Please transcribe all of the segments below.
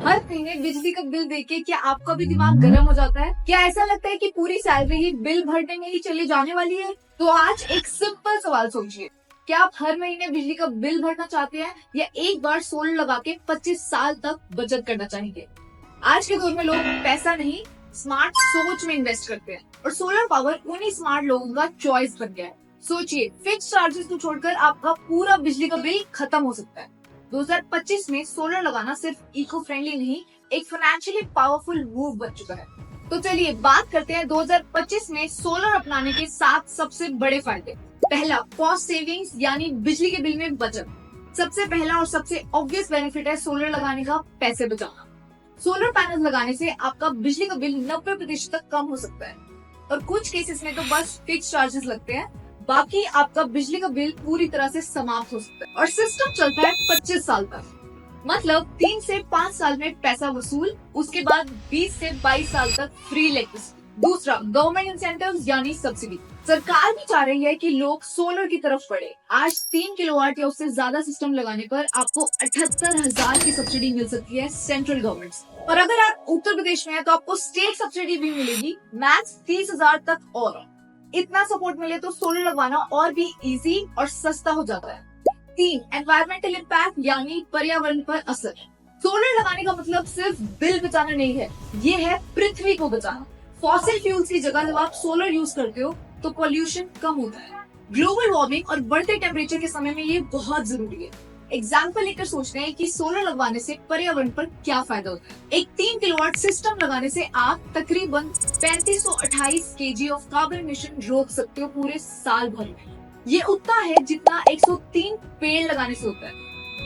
हर महीने बिजली का बिल देख के क्या आपका भी दिमाग गर्म हो जाता है? क्या ऐसा लगता है कि पूरी सैलरी ही बिल भरने में ही चली जाने वाली है? तो आज एक सिंपल सवाल सोचिए, क्या आप हर महीने बिजली का बिल भरना चाहते हैं या एक बार सोलर लगा के 25 साल तक बचत करना चाहेंगे? आज के दौर में लोग पैसा नहीं, स्मार्ट सोच में इन्वेस्ट करते हैं और सोलर पावर उन्हीं स्मार्ट लोगों का चॉइस बन गया है। सोचिए, फिक्स चार्जेस को छोड़कर आपका पूरा बिजली का बिल खत्म हो सकता है। 2025 में सोलर लगाना सिर्फ इको फ्रेंडली नहीं, एक फाइनेंशियली पावरफुल मूव बन चुका है। तो चलिए बात करते हैं 2025 में सोलर अपनाने के 7 सबसे बड़े फायदे। पहला, कॉस्ट सेविंग्स यानी बिजली के बिल में बचत। सबसे पहला और सबसे ऑब्वियस बेनिफिट है सोलर लगाने का पैसे बचाना। सोलर पैनल लगाने से आपका बिजली का बिल 90% तक कम हो सकता है और कुछ केसेस में तो बस फिक्स चार्जेस लगते हैं, बाकी आपका बिजली का बिल पूरी तरह से समाप्त हो सकता है। और सिस्टम चलता है 25 साल तक, मतलब 3 से 5 साल में पैसा वसूल, उसके बाद 20 से 22 साल तक फ्री इलेक्ट्रिसिटी। दूसरा, गवर्नमेंट इंसेंटिव्स यानी सब्सिडी। सरकार भी चाह रही है कि लोग सोलर की तरफ बढ़े। आज 3 किलोवाट या उससे ज्यादा सिस्टम लगाने पर आपको 78,000 की सब्सिडी मिल सकती है सेंट्रल गवर्नमेंट से। और अगर आप उत्तर प्रदेश में हैं तो आपको स्टेट सब्सिडी भी मिलेगी, मैक्स 30,000 तक। और इतना सपोर्ट मिले तो सोलर लगवाना और भी इजी और सस्ता हो जाता है। 3, एनवायरमेंटल इम्पैक्ट यानी पर्यावरण पर असर। सोलर लगाने का मतलब सिर्फ बिल बचाना नहीं है, ये है पृथ्वी को बचाना। फॉसिल फ्यूल्स की जगह जब आप सोलर यूज करते हो तो पोल्यूशन कम होता है। ग्लोबल वार्मिंग और बढ़ते टेम्परेचर के समय में ये बहुत जरूरी है। एग्जाम्पल लेकर सोचते हैं कि सोलर लगवाने से पर्यावरण पर क्या फायदा होता है। एक 3 किलोवाट सिस्टम लगाने से आप तकरीबन 3528 केजी ऑफ कार्बन इमिशन रोक सकते हो पूरे साल भर में। ये उतना है जितना 103 पेड़ लगाने से होता है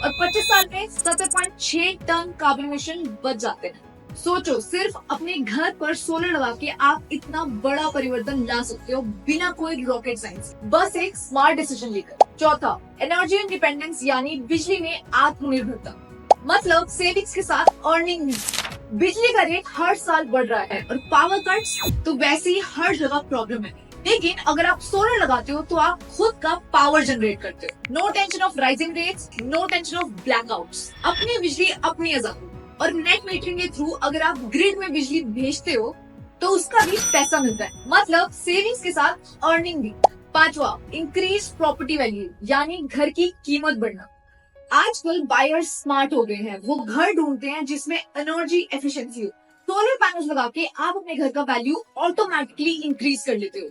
और 25 साल में 7.6 टन कार्बन इमिशन बच जाते हैं। सोचो, सिर्फ अपने घर पर सोलर लगा के आप इतना बड़ा परिवर्तन ला सकते हो बिना कोई रॉकेट साइंस, बस एक स्मार्ट डिसीजन लेकर। चौथा, एनर्जी इंडिपेंडेंस यानी बिजली में आत्मनिर्भरता, मतलब सेविंग्स के साथ अर्निंग नहीं। बिजली का रेट हर साल बढ़ रहा है और पावर कट्स तो वैसे ही हर जगह प्रॉब्लम है, लेकिन अगर आप सोलर लगाते हो तो आप खुद का पावर जनरेट करते हो। No tension of rising rates, no tension of blackouts, अपनी बिजली अपनी आजादी। और नेट मीटरिंग के थ्रू अगर आप ग्रिड में बिजली भेजते हो तो उसका भी पैसा मिलता है, मतलब सेविंग्स के साथ अर्निंग भी। पांचवा, इंक्रीज प्रॉपर्टी वैल्यू यानी घर की कीमत बढ़ना। आजकल बायर्स स्मार्ट हो गए हैं, वो घर ढूंढते हैं जिसमें एनर्जी एफिशिएंसी हो। सोलर पैनल्स लगा के आप अपने घर का वैल्यू ऑटोमेटिकली इंक्रीज कर लेते हो।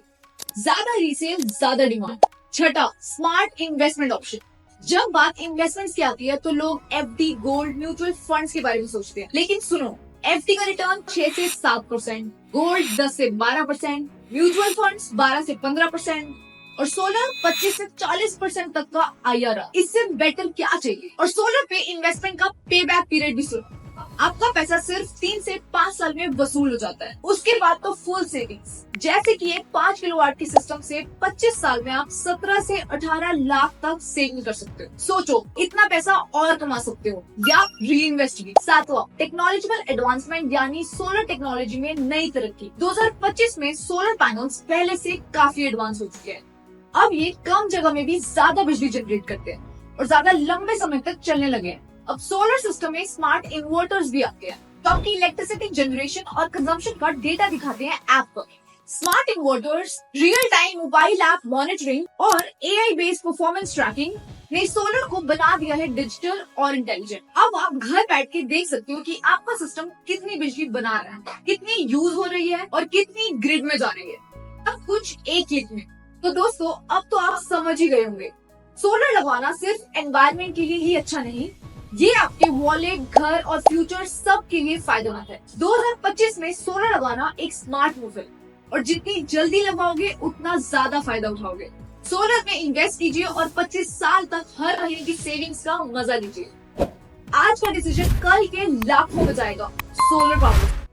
ज्यादा रीसेल, ज्यादा डिमांड। छठा, स्मार्ट इन्वेस्टमेंट ऑप्शन। जब बात इन्वेस्टमेंट्स की आती है तो लोग एफडी, गोल्ड, म्यूचुअल फंड्स के बारे में सोचते हैं, लेकिन सुनो, एफडी का रिटर्न 6 से 7%, गोल्ड 10 से 12%, म्यूचुअल फंड्स 12 से 15% और सोलर 25 से 40% तक का आईआरआर। इससे बेटर क्या चाहिए? और सोलर पे इन्वेस्टमेंट का पे बैक पीरियड भी सुनो, आपका पैसा सिर्फ 3 से 5 साल में वसूल हो जाता है। उसके बाद तो फुल सेविंग्स, जैसे कि एक 5 किलोवाट की सिस्टम से 25 साल में आप 17 से 18 लाख तक सेविंग कर सकते हो। सोचो, इतना पैसा और कमा सकते हो या री इन्वेस्ट भी। सातवां, टेक्नोलॉजिकल एडवांसमेंट यानी सोलर टेक्नोलॉजी में नई तरक्की। 2025 में सोलर पैनल्स पहले से काफी एडवांस हो चुके हैं। अब ये कम जगह में भी ज्यादा बिजली जनरेट करते हैं और ज्यादा लंबे समय तक चलने लगे हैं। अब सोलर सिस्टम में स्मार्ट इन्वर्टर्स भी आते हैं तो आपकी इलेक्ट्रिसिटी जनरेशन और कंजम्पशन का डेटा दिखाते हैं ऐप पर। Smart inverters, real time mobile app monitoring और एआई बेस्ड परफॉर्मेंस ट्रैकिंग ने सोलर को बना दिया है डिजिटल और इंटेलिजेंट। अब आप घर बैठ के देख सकते हो कि आपका सिस्टम कितनी बिजली बना रहा है, कितनी यूज हो रही है और कितनी ग्रिड में जा रही है, सब कुछ एक क्लिक में। तो दोस्तों, अब तो आप समझ ही गए होंगे, सोलर लगवाना सिर्फ एनवायरनमेंट के लिए ही अच्छा नहीं, ये आपके वॉलेट, घर और फ्यूचर सब के लिए फायदेमंद है। 2025 में सोलर लगाना एक स्मार्ट मूव है और जितनी जल्दी लगाओगे उतना ज्यादा फायदा उठाओगे। सोलर में इन्वेस्ट कीजिए और 25 साल तक हर महीने की सेविंग्स का मजा लीजिए। आज का डिसीजन कल के लाखों बचाएगा। Solar power.